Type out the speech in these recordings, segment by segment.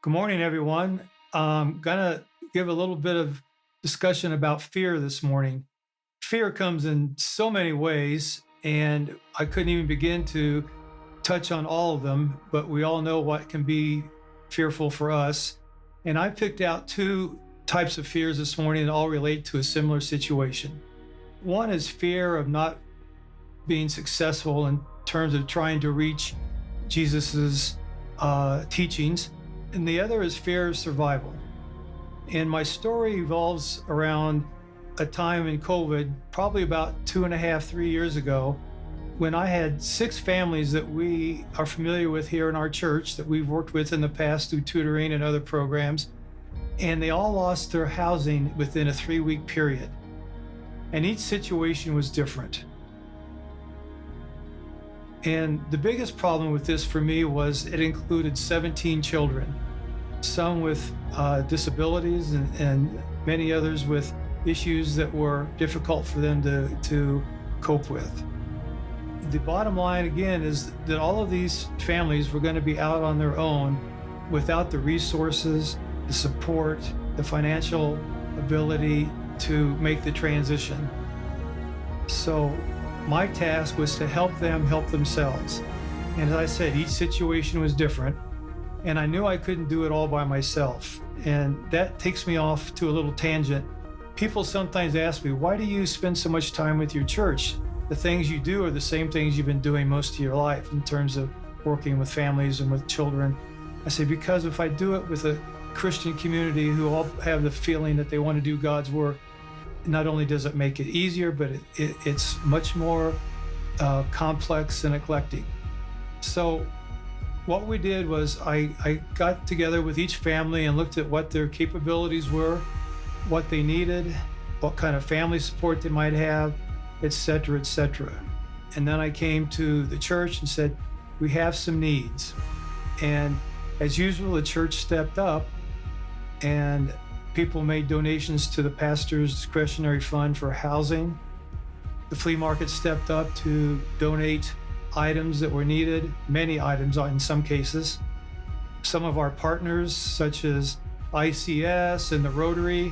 Good morning, everyone. I'm going to give a little bit of discussion about fear this morning. Fear comes in so many ways, and I couldn't even begin to touch on all of them, but we all know what can be fearful for us. And I picked out two types of fears this morning that all relate to a similar situation. One is fear of not being successful in terms of trying to reach Jesus's teachings, and the other is fear of survival. And my story evolves around a time in COVID, probably about 2.5, 3 years ago, when I had 6 families that we are familiar with here in our church that we've worked with in the past through tutoring and other programs. And they all lost their housing within a 3-week period. And each situation was different. And the biggest problem with this for me was it included 17 children, some with disabilities and many others with issues that were difficult for them to cope with. The bottom line, again, is that all of these families were going to be out on their own without the resources, the support, the financial ability to make the transition. So my task was to help them help themselves. And as I said, each situation was different, and I knew I couldn't do it all by myself. And that takes me off to a little tangent. People sometimes ask me, why do you spend so much time with your church? The things you do are the same things you've been doing most of your life in terms of working with families and with children. I say, because if I do it with a Christian community who all have the feeling that they want to do God's work, not only does it make it easier, but it's much more complex and eclectic. So what we did was I got together with each family and looked at what their capabilities were, what they needed, what kind of family support they might have, et cetera, et cetera. And then I came to the church and said, we have some needs. And as usual, the church stepped up and people made donations to the pastor's discretionary fund for housing. The flea market stepped up to donate items that were needed, many items in some cases. Some of our partners, such as ICS and the Rotary,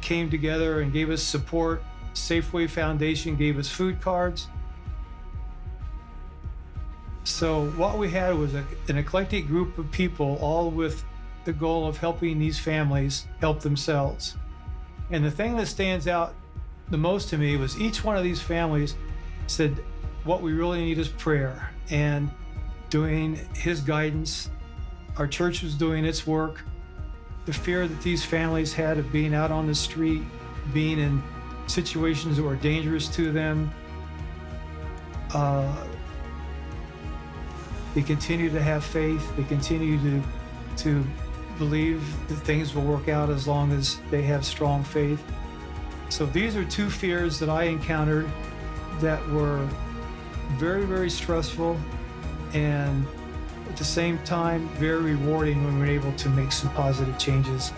came together and gave us support. Safeway Foundation gave us food cards. So what we had was an eclectic group of people, all with the goal of helping these families help themselves. And the thing that stands out the most to me was each one of these families said, what we really need is prayer. And doing his guidance, our church was doing its work. The fear that these families had of being out on the street, being in situations that were dangerous to them. They continue to have faith. They continue to believe that things will work out as long as they have strong faith. So these are two fears that I encountered that were very, very stressful, and at the same time, very rewarding when we were able to make some positive changes